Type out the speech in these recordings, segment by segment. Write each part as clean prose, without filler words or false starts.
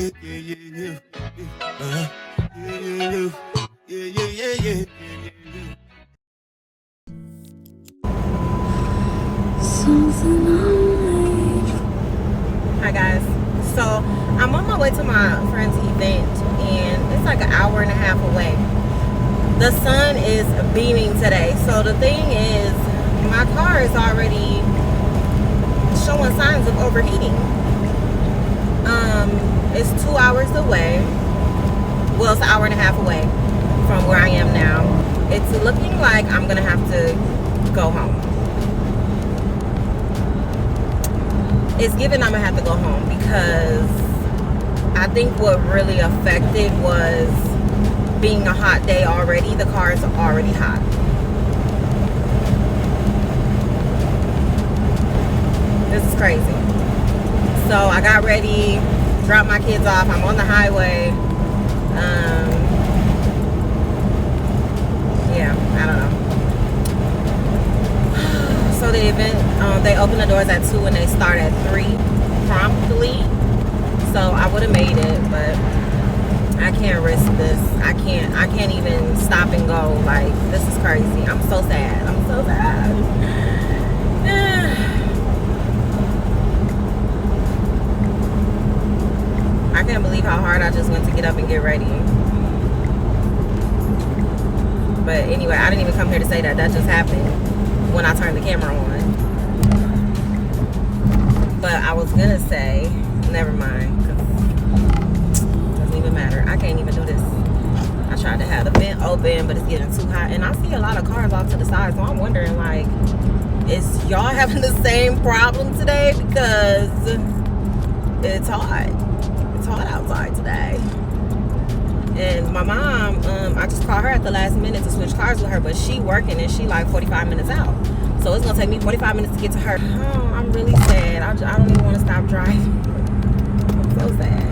Hi guys, so I'm on my way to my friend's event and it's like an hour and a half away. The sun is beaming today, so the thing is my car is already showing signs of overheating. It's 2 hours away. Well, it's an hour and a half away from where I am now. It's looking like I'm gonna have to go home. It's given I'm gonna have to go home because I think what really affected was being a hot day already. The car is already hot. This is crazy. So I got ready, dropped my kids off. I'm on the highway. Yeah, I don't know. So the event, they open the doors at 2 and they start at 3 promptly. So I would have made it, but I can't risk this. I can't even stop and go. Like, this is crazy. I'm so sad. I'm so sad. I can't believe how hard I just went to get up and get ready. But anyway, I didn't even come here to say that. That just happened when I turned the camera on. But I was gonna say, never mind. It doesn't even matter. I can't even do this. I tried to have the vent open, but it's getting too hot. And I see a lot of cars off to the side, so I'm wondering, like, is y'all having the same problem today? Because it's hot. It's hot outside today. And my mom, I just called her at the last minute to switch cars with her, but she working and she like 45 minutes out. So it's gonna take me 45 minutes to get to her. Oh, I'm really sad. I don't even want to stop driving. I'm so sad.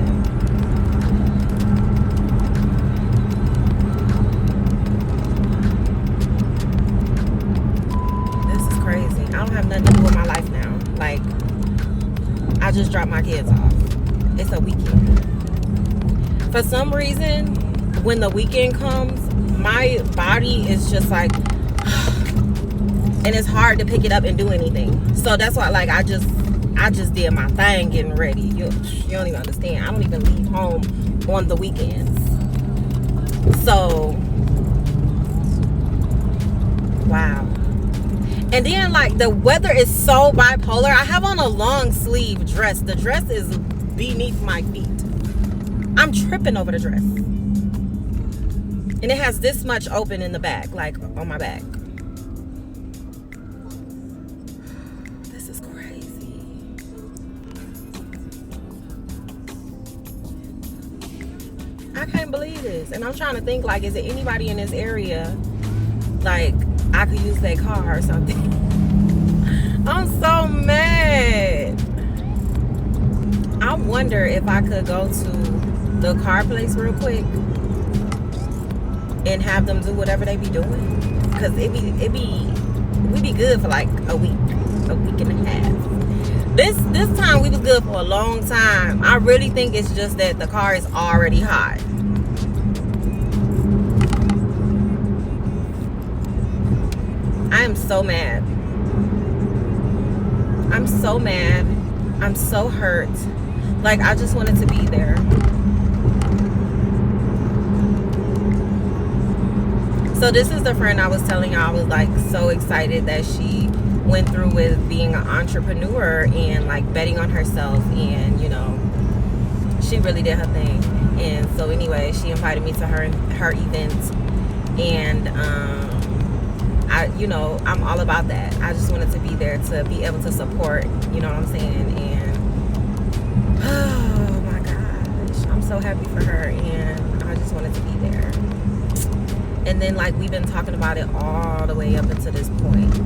This is crazy. I don't have nothing to do with my life now. Like, I just dropped my kids off. It's a weekend. For some reason, when the weekend comes, my body is just like, and it's hard to pick it up and do anything. So that's why, like, I just did my thing getting ready. You don't even understand. I don't even leave home on the weekends. So, wow. And then, like, the weather is so bipolar. I have on a long sleeve dress. The dress is beneath my feet. I'm tripping over the dress. And it has this much open in the back, like on my back. This is crazy. I can't believe this. And I'm trying to think, like, is there anybody in this area, like, I could use their car or something? I'm so mad. I wonder if I could go to the car place real quick and have them do whatever they be doing, because we be good for like a week and a half. This time we was good for a long time. I really think it's just that the car is already hot. I am so mad. I'm so mad. I'm so hurt. Like, I just wanted to be there. So this is the friend I was telling y'all. I was like so excited that she went through with being an entrepreneur and like betting on herself, and you know, she really did her thing. And so anyway, she invited me to her event, and I'm all about that. I just wanted to be there to be able to support, you know what I'm saying? And oh my gosh, I'm so happy for her, and I just wanted to be there. And then, like, we've been talking about it all the way up until this point.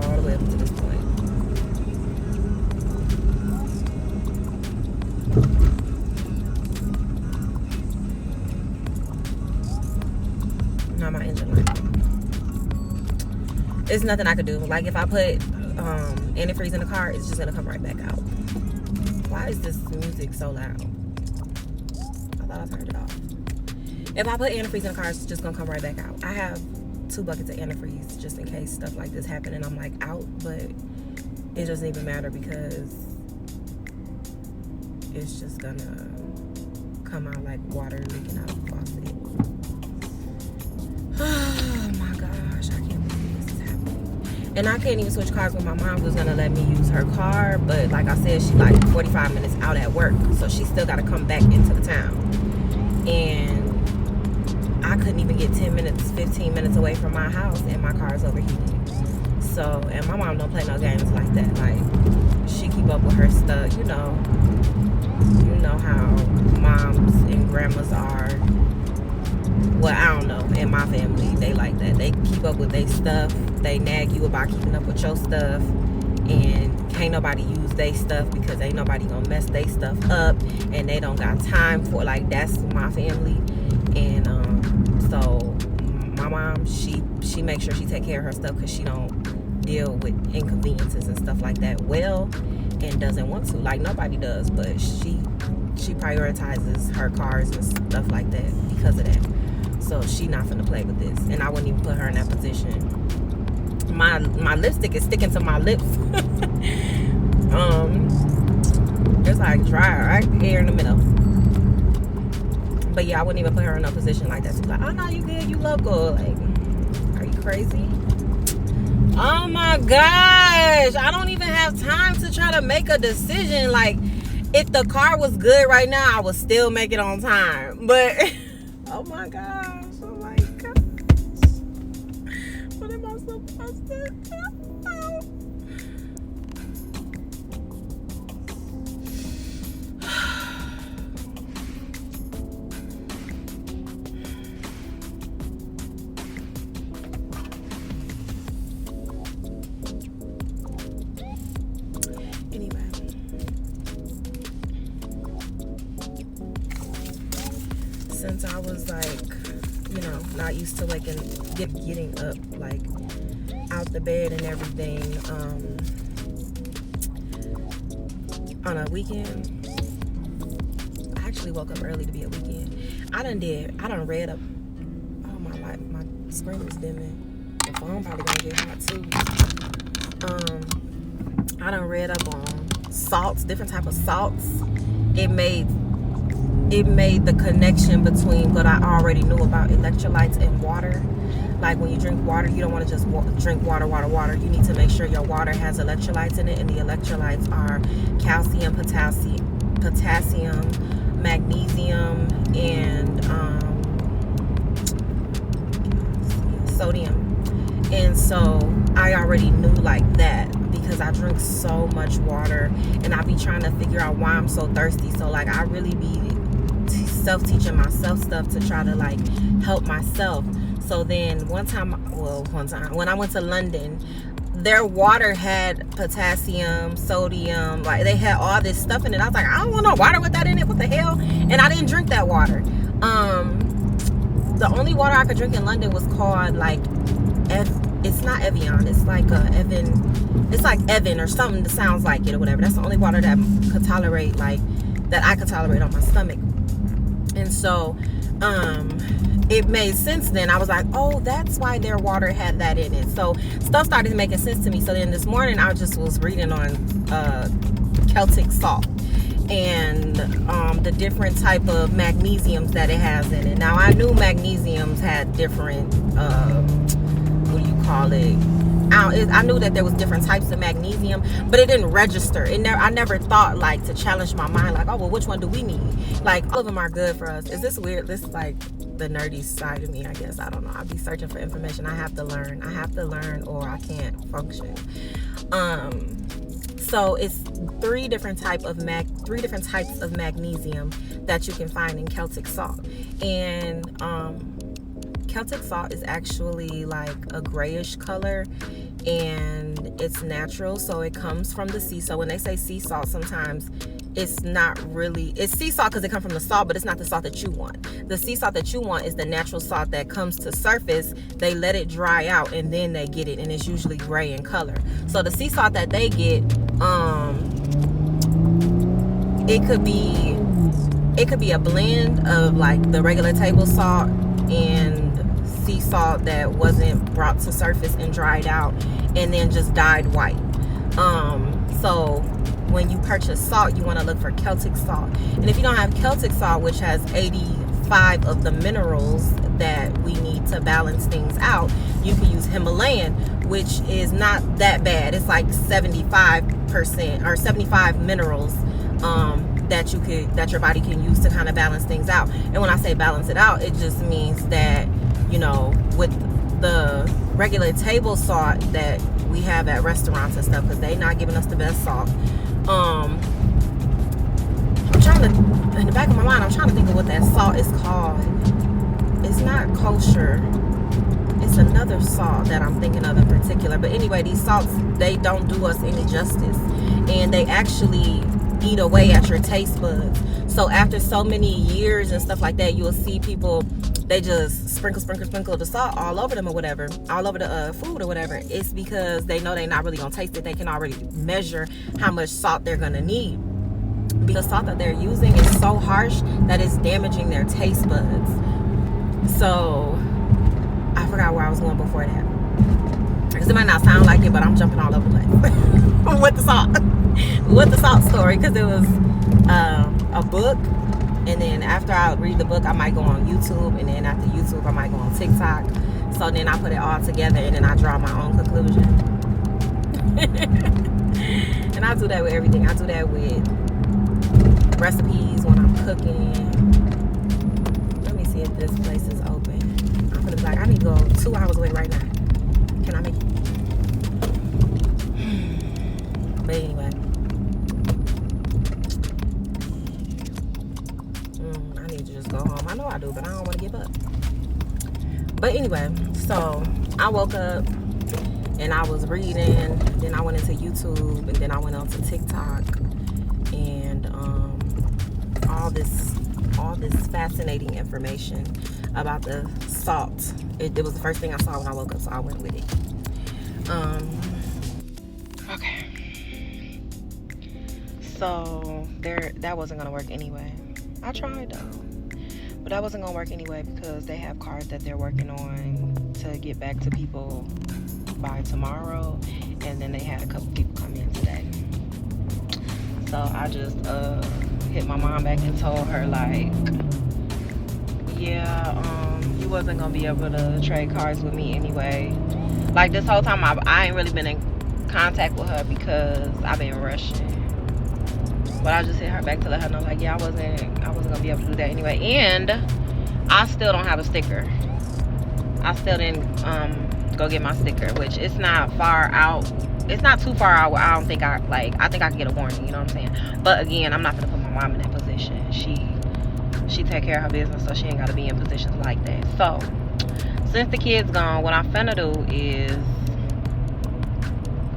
All the way up to this point. Now my engine light. There's nothing I could do. Like, if I put antifreeze in the car, it's just gonna come right back out. Why is this music so loud? thought I turned it off. If I put antifreeze in the car, it's just gonna come right back out. I have 2 buckets of antifreeze just in case stuff like this happen and I'm like out, but it doesn't even matter because it's just gonna come out like water leaking out of the faucet. Oh my gosh, I can't believe this is happening. And I can't even switch cars when my mom was gonna let me use her car, but like I said, she like 45 minutes out at work, so she still gotta come back into the town. And I couldn't even get 10 minutes, 15 minutes away from my house and my car's overheating. So, and my mom don't play no games like that. Like, she keep up with her stuff, you know how moms and grandmas are. Well, I don't know, in my family, they like that. They keep up with their stuff. They nag you about keeping up with your stuff. And can't nobody use their stuff because ain't nobody gonna mess their stuff up. And they don't got time for, like, that's my family. And so my mom, she makes sure she take care of her stuff because she don't deal with inconveniences and stuff like that well, and doesn't want to, like nobody does, but she prioritizes her cars and stuff like that because of that. So she not finna play with this, and I wouldn't even put her in that position. My lipstick is sticking to my lips. It's like dry right here in the middle. But yeah, I wouldn't even put her in a position like that. She's like, oh no, you good, you local. Like, are you crazy? Oh my gosh, I don't even have time to try to make a decision. Like, if the car was good right now, I would still make it on time. But oh my gosh, what am I supposed to do? Since I was like, not used to like getting up like out the bed and everything on a weekend. I actually woke up early to be a weekend. I done read up. Oh my life, my screen is dimming. The phone probably gonna get hot too. I done read up on salts, different type of salts. It made the connection between what I already knew about electrolytes and water. Like when you drink water, you don't want to just drink water. You need to make sure your water has electrolytes in it, and the electrolytes are calcium, potassium, magnesium, and sodium. And so I already knew like that because I drink so much water, and I be trying to figure out why I'm so thirsty. So like I really be self-teaching myself stuff to try to like help myself. So then one time when I went to London, their water had potassium, sodium, like they had all this stuff in it. I was like, I don't want no water with that in it, what the hell? And I didn't drink that water. The only water I could drink in London was called like it's not Evian, it's like Evan or something that sounds like it or whatever. That's the only water that could tolerate, like that I could tolerate on my stomach. And so it made sense then. I was like, oh, that's why their water had that in it. So stuff started making sense to me. So then this morning I just was reading on Celtic salt and the different type of magnesiums that it has in it. Now I knew magnesiums had different I knew that there was different types of magnesium, but it didn't register. I never thought like to challenge my mind like, oh well, which one do we need? Like all of them are good for us. Is this weird? This is like the nerdy side of me, I guess. I don't know. I'll be searching for information. I have to learn or I can't function. So it's three different types of magnesium that you can find in Celtic salt. And Celtic salt is actually like a grayish color, and it's natural, so it comes from the sea. So when they say sea salt, sometimes it's sea salt because it comes from the salt, but it's not the salt that you want. The sea salt that you want is the natural salt that comes to surface. They let it dry out and then they get it, and it's usually gray in color. So the sea salt that they get, it could be a blend of like the regular table salt and sea salt that wasn't brought to surface and dried out and then just dyed white. So when you purchase salt, you want to look for Celtic salt. And if you don't have Celtic salt, which has 85 of the minerals that we need to balance things out, you can use Himalayan, which is not that bad. It's like 75% or 75 minerals that your body can use to kind of balance things out. And when I say balance it out, it just means that, you know, with the regular table salt that we have at restaurants and stuff, because they not giving us the best salt. I'm trying to, in the back of my mind, I'm trying to think of what that salt is called. It's not kosher. It's another salt that I'm thinking of in particular. But anyway, these salts, they don't do us any justice. And they actually eat away at your taste buds. So after so many years and stuff like that, you'll see people, they just sprinkle the salt all over them or whatever, all over the food or whatever. It's because they know they're not really gonna taste it. They can already measure how much salt they're gonna need, because salt that they're using is so harsh that it's damaging their taste buds. So I forgot where I was going before that, because it might not sound like it, but I'm jumping all over the place with the salt story, because it was a book. And then after I read the book, I might go on YouTube. And then after YouTube, I might go on TikTok. So then I put it all together and then I draw my own conclusion. And I do that with everything. I do that with recipes when I'm cooking. Let me see if this place is open. I'm gonna be like, I need to go 2 hours away right now. Can I make it? But anyway. Go home. I know I do, but I don't want to give up. But anyway, so I woke up and I was reading, then I went into YouTube, and then I went on to TikTok, and all this fascinating information about the salt. It was the first thing I saw when I woke up, so I went with it. Okay. So that wasn't gonna work anyway. I tried though. But that wasn't gonna work anyway, because they have cards that they're working on to get back to people by tomorrow, and then they had a couple people come in today. So I just hit my mom back and told her, like, yeah, you wasn't gonna be able to trade cards with me anyway. Like, this whole time I ain't really been in contact with her because I've been rushing. But I just hit her back to let her know, like, yeah, I wasn't gonna be able to do that anyway. And I still don't have a sticker. I still didn't go get my sticker, which it's not far out. It's not too far out where I think I can get a warning, you know what I'm saying? But again, I'm not gonna put my mom in that position. She take care of her business, so she ain't gotta be in positions like that. So since the kid's gone, what I'm finna do is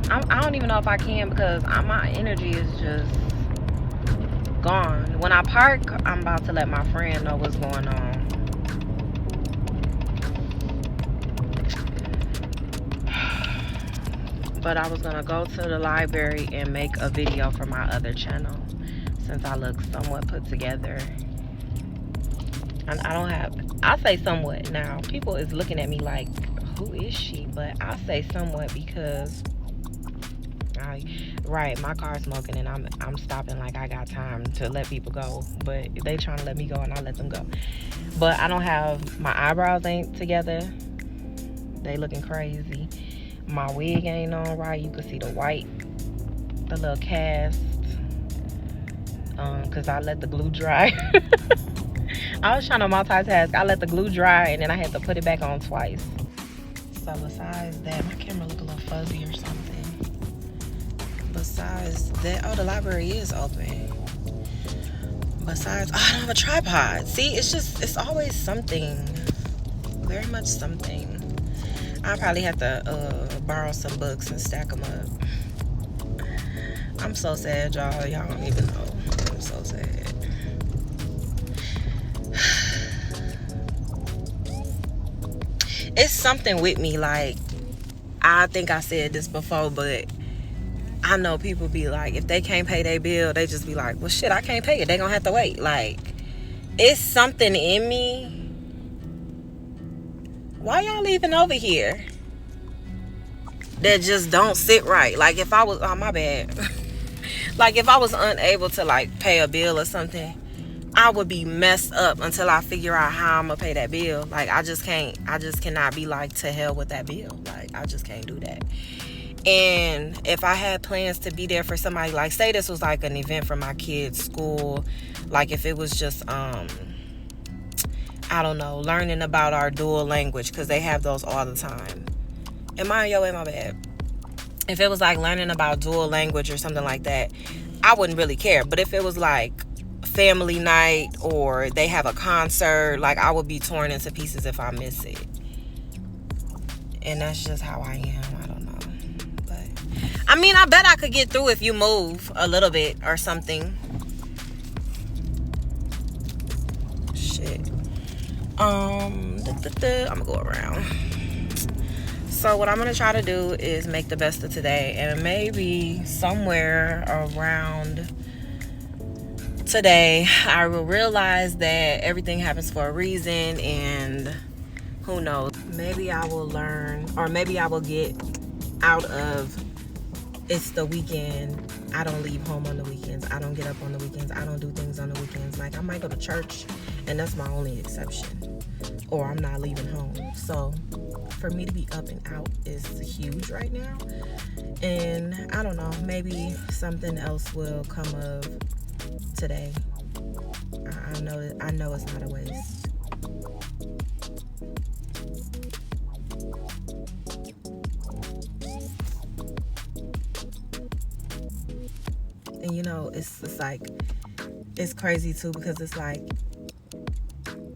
I don't even know if I can, because my energy is just gone. When I park, I'm about to let my friend know what's going on. But I was gonna go to the library and make a video for my other channel, since I look somewhat put together. And I say somewhat. Now people is looking at me like, who is she? But I say somewhat because my car's smoking and I'm stopping like I got time to let people go, but they trying to let me go and I let them go. But I don't have, my eyebrows ain't together, they looking crazy. My wig ain't on right. You can see the white, the little cast, because I let the glue dry. I was trying to multitask. I let the glue dry and then I had to put it back on twice. So besides that, my camera look a little fuzzy or something. Besides that, oh, the library is open. Besides, I don't have a tripod. See, it's always something. Very much something. I probably have to borrow some books and stack them up. I'm so sad, y'all. Y'all don't even know. I'm so sad. It's something with me, like, I think I said this before, but I know people be like, if they can't pay their bill, they just be like, well, shit, I can't pay it. They gonna have to wait. Like, it's something in me. Why y'all leaving over here? That just don't sit right. Like if I was, oh my bad. Like if I was unable to like pay a bill or something, I would be messed up until I figure out how I'm gonna pay that bill. Like I just cannot be like, to hell with that bill. Like I just can't do that. And if I had plans to be there for somebody, like say this was like an event for my kids' school, like if it was just I don't know, learning about our dual language, because they have those all the time. And mind your way, my bad. If it was like learning about dual language or something like that, I wouldn't really care. But if it was like family night or they have a concert, like I would be torn into pieces if I miss it. And that's just how I am. I don't know. But I mean, I bet I could get through if you move a little bit or something. Shit. I'm gonna go around. So what I'm gonna try to do is make the best of today, and maybe somewhere around today I will realize that everything happens for a reason, and who knows, maybe I will learn, or maybe I will get out of it's the weekend, I don't leave home on the weekends, I don't get up on the weekends, I don't do things on the weekends. Like I might go to church and that's my only exception, or I'm not leaving home. So for me to be up and out is huge right now. And I don't know, maybe something else will come of today. I know it's not a waste. And you know, it's like, it's crazy too, because it's like,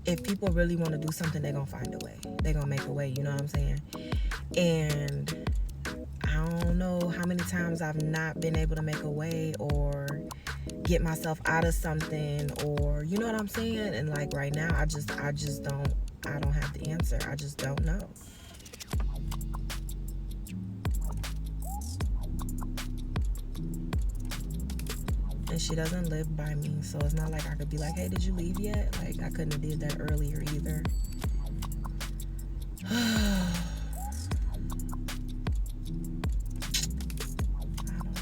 if people really want to do something, they're gonna find a way. They're gonna make a way, you know what I'm saying? And I don't know how many times I've not been able to make a way or get myself out of something, or you know what I'm saying? And like right now, I don't have the answer. I just don't know. And she doesn't live by me, so it's not like I could be like, hey, did you leave yet? Like I couldn't have did that earlier either. I don't know.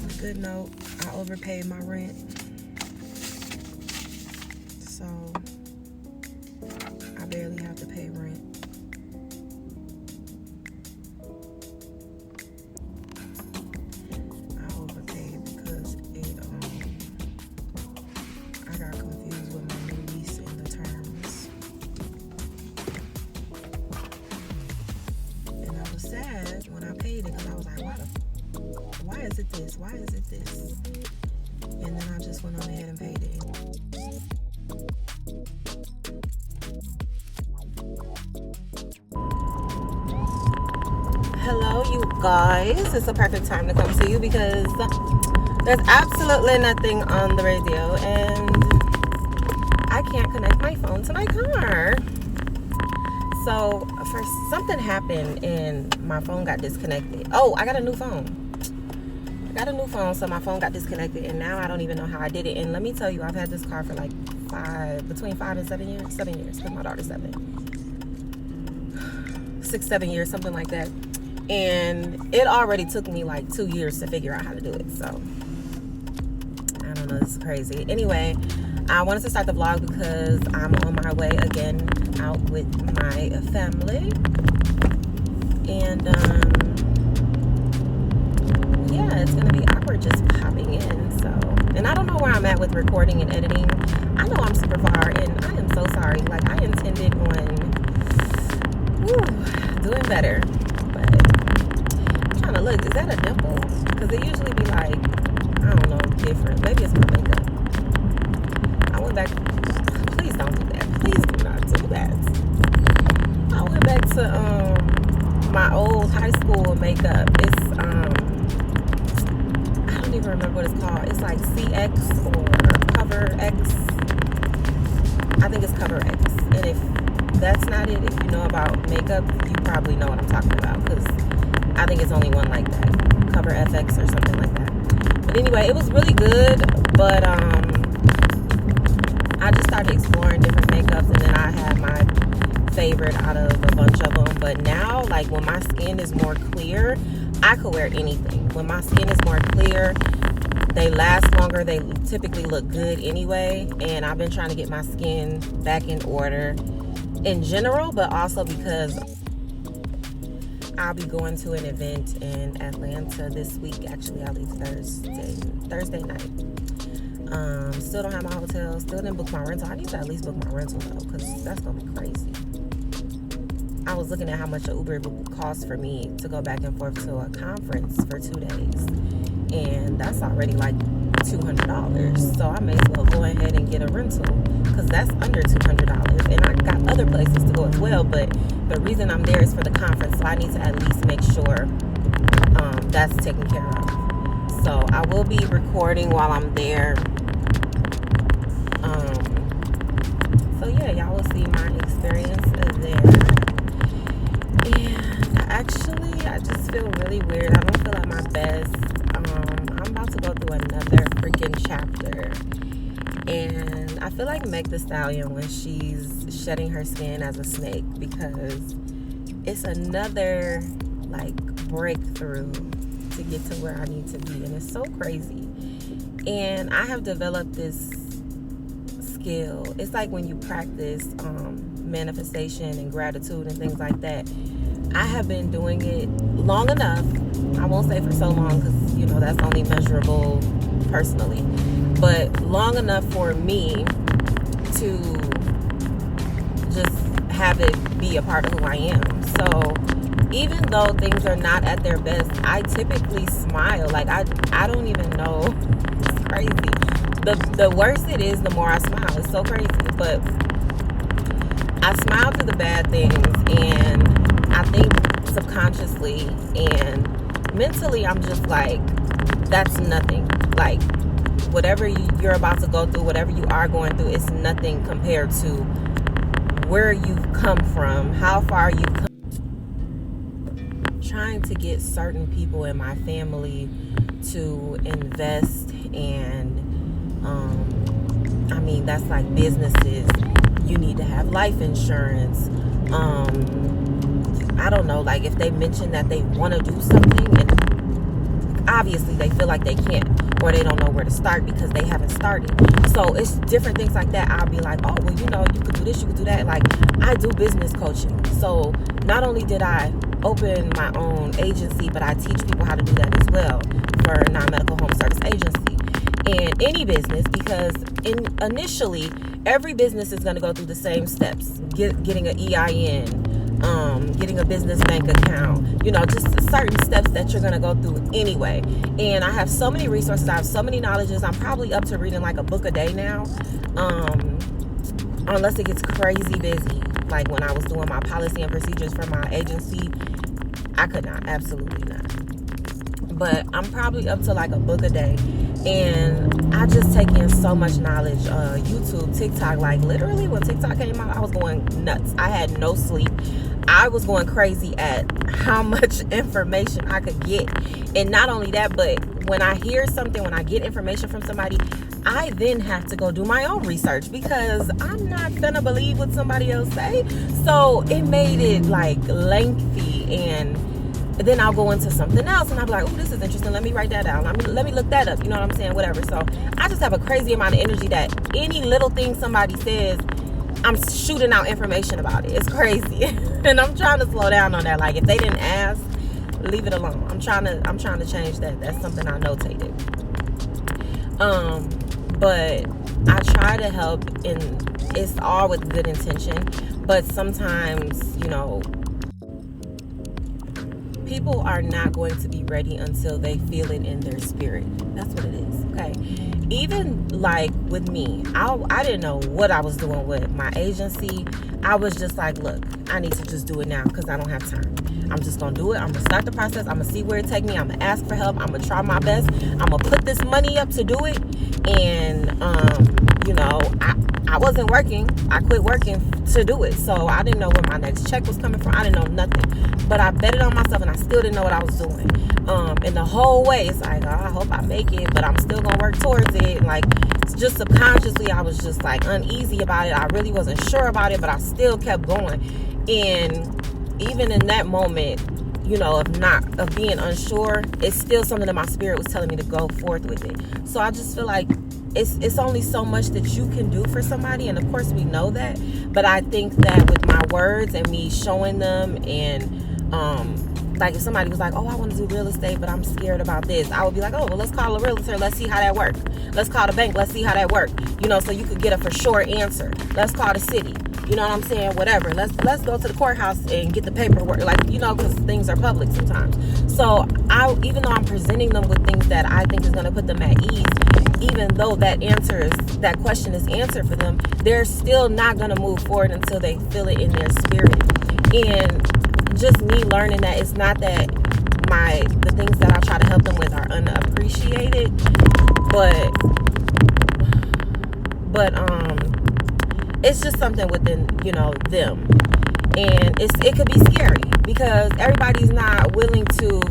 On a good note, I overpaid my rent, so I barely have to pay rent. Why is it this? And then I just went on ahead and paid it. Hello, you guys. It's a perfect time to come to you because there's absolutely nothing on the radio and I can't connect my phone to my car. So something happened and my phone got disconnected. Oh, I got a new phone. So my phone got disconnected, and now I don't even know how I did it. And let me tell you, I've had this car for like between 5 and 7 years. 7 years, because my daughter's 7. 6, 7 years, something like that. And it already took me like 2 years to figure out how to do it. So I don't know, this is crazy. Anyway, I wanted to start the vlog because I'm on my way again out with my family. And yeah, it's gonna be awkward just popping in. So, and I don't know where I'm at with recording and editing. I know I'm super far, and I am so sorry. Like I intended on doing better, but I'm trying to look. Is that a dimple? Because it usually be like, I don't know, different. Maybe it's my makeup. I went back. Please don't do that. Please do not do that. I went back to my old high school makeup. It's I don't even remember what it's called. It's like CX or Cover X. I think it's Cover X. And if that's not it, if you know about makeup, you probably know what I'm talking about, because I think it's only one like that. Cover FX or something like that. But anyway, it was really good. But I just started exploring different makeups, and then I had my favorite out of a bunch of them. But now, like, when my skin is more clear, I could wear anything. When my skin is more clear, they last longer. They typically look good anyway. And I've been trying to get my skin back in order in general, but also because I'll be going to an event in Atlanta this week. Actually, I leave Thursday night. Still don't have my hotel. Still didn't book my rental. I need to at least book my rental though, because that's gonna be crazy. I was looking at how much an Uber would cost for me to go back and forth to a conference for 2 days, and that's already like $200. So I may as well go ahead and get a rental, because that's under $200, and I got other places to go as well. But the reason I'm there is for the conference, so I need to at least make sure that's taken care of. So I will be recording while I'm there. So yeah, y'all will see my experience there. And actually, I just feel really weird. I don't feel at my best. I'm about to go through another freaking chapter. And I feel like Meg Thee Stallion when she's shedding her skin as a snake, because it's another like breakthrough to get to where I need to be. And it's so crazy. And I have developed this skill. It's like when you practice manifestation and gratitude and things like that. I have been doing it long enough. I won't say for so long, because that's only measurable personally, but long enough for me to just have it be a part of who I am. So even though things are not at their best, I typically smile. Like I don't even know. It's crazy. The worse it is, the more I smile. It's so crazy. But I smile through the bad things, and I think subconsciously and mentally, I'm just like, that's nothing. Like, whatever you're about to go through, whatever you are going through, it's nothing compared to where you've come from, how far you've come. Trying to get certain people in my family to invest, and that's like businesses. You need to have life insurance. I don't know, like if they mention that they want to do something, and obviously they feel like they can't, or they don't know where to start because they haven't started. So it's different things like that. I'll be like, oh, well, you could do this, you could do that. Like, I do business coaching. So not only did I open my own agency, but I teach people how to do that as well for a non-medical home service agency. And any business, because initially, every business is going to go through the same steps. Getting an EIN, getting a business bank account, just certain steps that you're going to go through anyway. And I have so many resources. I have so many knowledges. I'm probably up to reading like a book a day now, unless it gets crazy busy. Like when I was doing my policy and procedures for my agency, I could not, absolutely not. But I'm probably up to like a book a day. And I just take in so much knowledge. YouTube, TikTok, like literally when TikTok came out, I was going nuts. I had no sleep. I was going crazy at how much information I could get. And not only that, but when I hear something, when I get information from somebody, I then have to go do my own research, because I'm not gonna believe what somebody else say. So it made it like lengthy, and then I'll go into something else and I'll be like, oh, this is interesting. Let me write that down. Let me look that up. You know what I'm saying? Whatever. So I just have a crazy amount of energy that any little thing somebody says, I'm shooting out information about it. It's crazy. And I'm trying to slow down on that. Like if they didn't ask, leave it alone. I'm trying to change that. That's something I notated. But I try to help, and it's all with good intention. But sometimes, people are not going to be ready until they feel it in their spirit. That's what it is, okay? Even like with me, I didn't know what I was doing with my agency. I was just like, look, I need to just do it now because I don't have time. I'm just going to do it. I'm going to start the process. I'm going to see where it takes me. I'm going to ask for help. I'm going to try my best. I'm going to put this money up to do it. And you know, I wasn't working. I quit working to do it. So I didn't know where my next check was coming from. I didn't know nothing. But I betted on myself, and I still didn't know what I was doing. And the whole way, it's like, oh, I hope I make it, but I'm still going to work towards it. Like, just subconsciously, I was just like uneasy about it. I really wasn't sure about it, but I still kept going. And even in that moment, you know, of being unsure, it's still something that my spirit was telling me to go forth with it. So I just feel like it's only so much that you can do for somebody, and of course we know that, but I think that with my words and me showing them, and like if somebody was like, oh, I want to do real estate, but I'm scared about this, I would be like, oh, well, let's call a realtor, let's see how that works. Let's call the bank, let's see how that works. You know, so you could get a for sure answer. Let's call the city. You know what I'm saying? Whatever. Let's go to the courthouse and get the paperwork. Like, you know, because things are public sometimes. So even though I'm presenting them with things that I think is going to put them at ease, even though that question is answered for them, they're still not going to move forward until they feel it in their spirit. And just me learning that it's not that the things that I try to help them with are unappreciated, but it's just something within, you know, them. And it could be scary because everybody's not willing to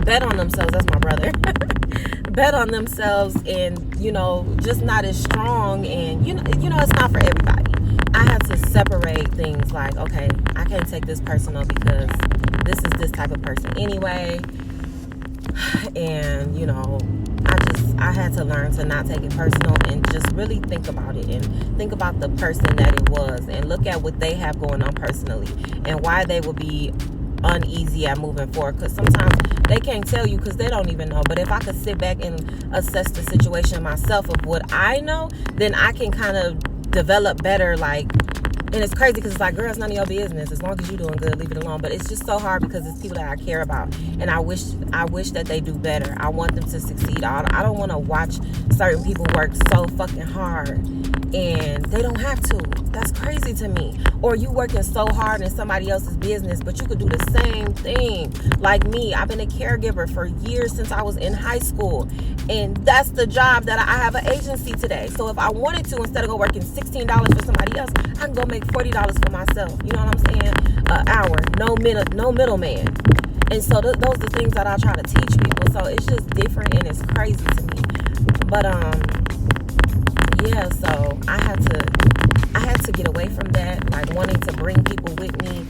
bet on themselves. That's my brother. Bet on themselves, and, you know, just not as strong. And, you know, it's not for everybody. I have to separate things like, okay, I can't take this personal because this is this type of person anyway. And, you know, I had to learn to not take it personal and just really think about it and think about the person that it was and look at what they have going on personally and why they will be uneasy at moving forward, because sometimes they can't tell you because they don't even know. But if I could sit back and assess the situation myself of what I know, then I can kind of develop better. Like, and it's crazy because it's like, girl, it's none of your business. As long as you're doing good, leave it alone. But it's just so hard because it's people that I care about, and I wish that they do better. I want them to succeed. I don't want to watch certain people work so fucking hard and they don't have to. That's crazy to me. Or you working so hard in somebody else's business, but you could do the same thing. Like me, I've been a caregiver for years since I was in high school, and that's the job that I have an agency today. So if I wanted to, instead of go working $16 for somebody else, I can go make $40 for myself. You know what I'm saying? An hour, no middleman. And so those are the things that I try to teach people. So it's just different and it's crazy to me. But yeah. So I had to get away from that, like wanting to bring people with me,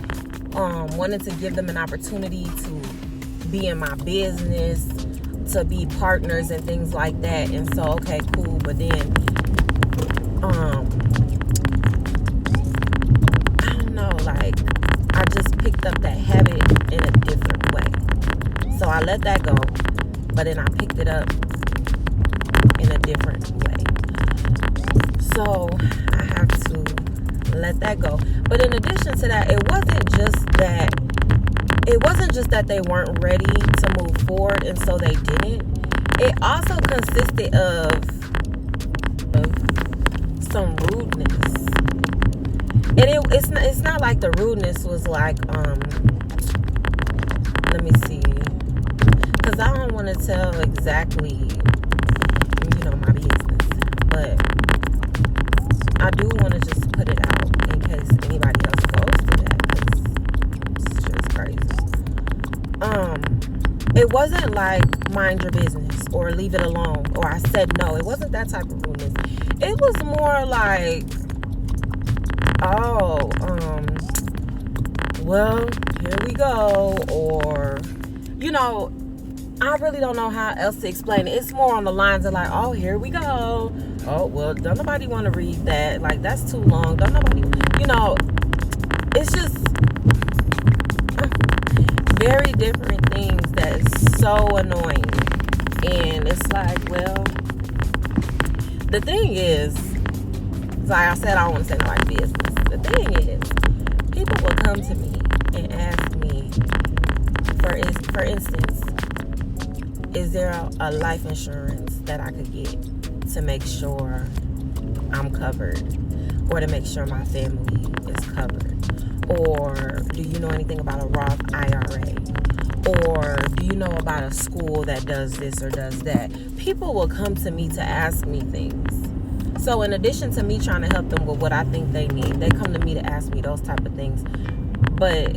wanting to give them an opportunity to be in my business, to be partners and things like that. And so, okay, cool. But then, I don't know, like, I just picked up that habit in a different way. So I let that go, but then I picked it up in a different way. So I have to let that go. But in addition to that, it wasn't just that they weren't ready to move forward and so they didn't. It also consisted of some rudeness. And it's not like the rudeness was like, let me see, because I don't want to tell exactly, you know, my business, but I do want to just put it out in case anybody else goes to that, because it's just crazy. It wasn't like mind your business or leave it alone or I said no. It wasn't that type of rudeness. It was more like, oh, well, here we go, or, you know, I really don't know how else to explain it. It's more on the lines of like, oh, here we go. Oh, well, don't nobody want to read that. Like, that's too long. Don't nobody, you know, it's just very different things that is so annoying. And it's like, well, the thing is, like I said, I don't want to say nobody's business. The thing is, people will come to me and ask me, for instance, is there a life insurance that I could get to make sure I'm covered, or to make sure my family is covered? Or do you know anything about a Roth IRA? Or do you know about a school that does this or does that? People will come to me to ask me things. So in addition to me trying to help them with what I think they need, they come to me to ask me those type of things. But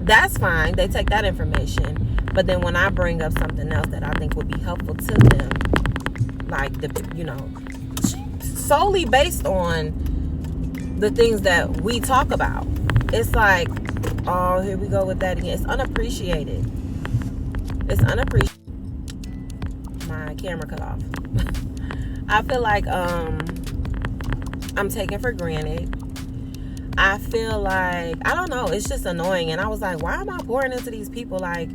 that's fine. They take that information. But then when I bring up something else that I think would be helpful to them, like solely based on the things that we talk about, it's like, oh, here we go with that again. It's unappreciated. It's unappreciated. My camera cut off. I feel like I'm taken for granted. I feel like, I don't know, it's just annoying. And I was like, why am I pouring into these people? Like,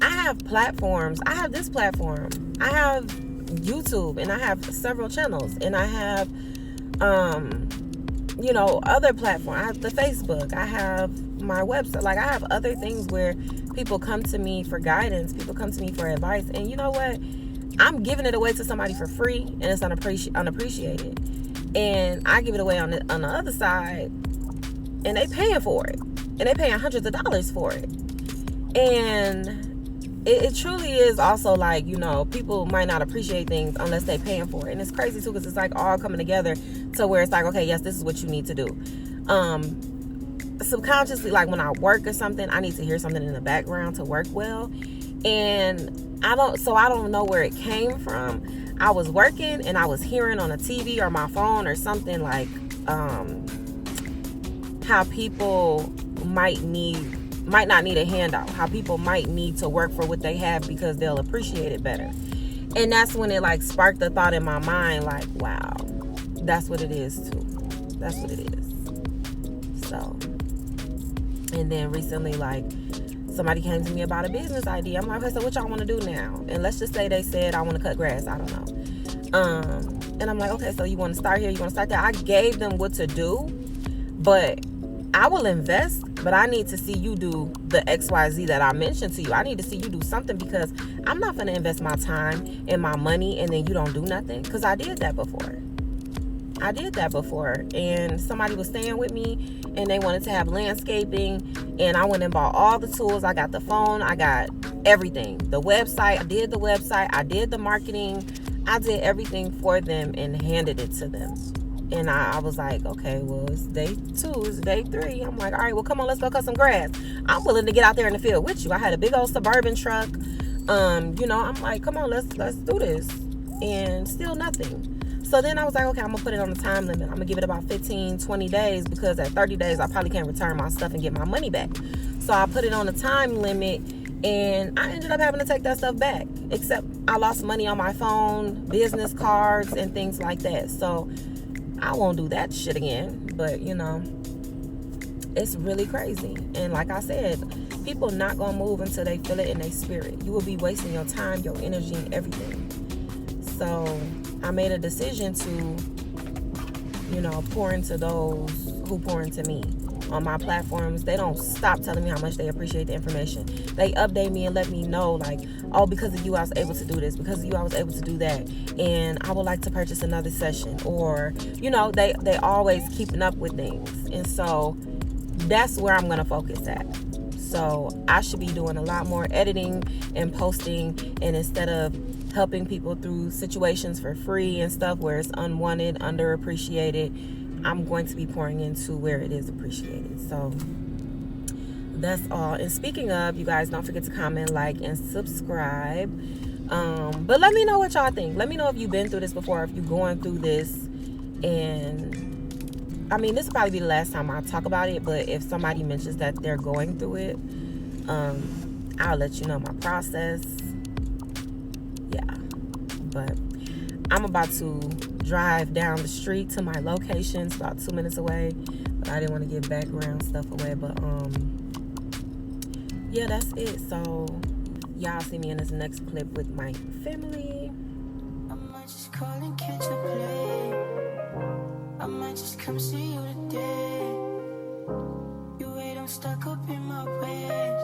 I have platforms. I have this platform. I have YouTube, and I have several channels, and I have other platforms. I have the Facebook. I have my website. Like, I have other things where people come to me for guidance. People come to me for advice. And you know what? I'm giving it away to somebody for free, and it's unappreciated. And I give it away on the other side, and they paying for it. And they paying hundreds of dollars for it. And it truly is also like, people might not appreciate things unless they paying for it. And it's crazy too, because it's like all coming together to where it's like, okay, yes, this is what you need to do. Subconsciously, like when I work or something, I need to hear something in the background to work well. And I don't know where it came from. I was working and I was hearing on a TV or my phone or something like how people might not need a handout, how people might need to work for what they have because they'll appreciate it better. And that's when it like sparked the thought in my mind, like, wow, that's what it is too. That's what it is. So, and then recently, like, somebody came to me about a business idea. I'm like, okay, so what y'all want to do now? And let's just say they said, I want to cut grass. I don't know. And I'm like, okay, so you want to start here? You want to start there? I gave them what to do, but I will invest, but I need to see you do the XYZ that I mentioned to you. I need to see you do something, because I'm not going to invest my time and my money and then you don't do nothing, because I did that before. And somebody was staying with me and they wanted to have landscaping, and I went and bought all the tools. I got the phone, I got everything. The website, I did the website, I did the marketing, I did everything for them and handed it to them. And I was like, okay, well, it's day 2, it's day 3. I'm like, all right, well, come on, let's go cut some grass. I'm willing to get out there in the field with you. I had a big old Suburban truck. I'm like, come on, let's do this. And still nothing. So then I was like, okay, I'm going to put it on the time limit. I'm going to give it about 15, 20 days, because at 30 days, I probably can't return my stuff and get my money back. So I put it on the time limit, and I ended up having to take that stuff back. Except I lost money on my phone, business cards, and things like that. So I won't do that shit again. But, it's really crazy. And like I said, people not going to move until they feel it in their spirit. You will be wasting your time, your energy, and everything. So I made a decision to, pour into those who pour into me. On my platforms, they don't stop telling me how much they appreciate the information. They update me and let me know, like, oh, because of you, I was able to do this. Because of you, I was able to do that. And I would like to purchase another session. Or, they always keeping up with things. And so that's where I'm going to focus at. So I should be doing a lot more editing and posting. And instead of helping people through situations for free and stuff where it's unwanted, underappreciated, I'm going to be pouring into where it is appreciated. So that's all. And speaking of, you guys, don't forget to comment, like, and subscribe. But let me know what y'all think. Let me know if you've been through this before, if you're going through this. And I mean, this will probably be the last time I talk about it, but if somebody mentions that they're going through it, I'll let you know my process. Yeah. But I'm about to drive down the street to my location. It's about 2 minutes away, but I didn't want to give background stuff away. But yeah, that's it. So y'all see me in this next clip with my family. I might just call and catch a play. I might just come see you today. You wait, I'm stuck up in my ways,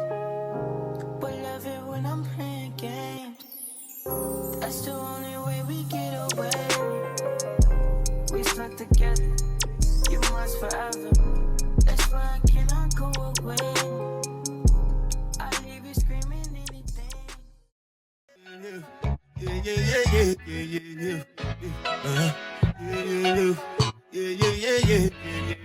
but love it when I'm playing games. That's the only way we get away. We stuck together, you must forever. That's why I cannot go away. I leave you screaming anything. Yeah, yeah, yeah, yeah, yeah, yeah.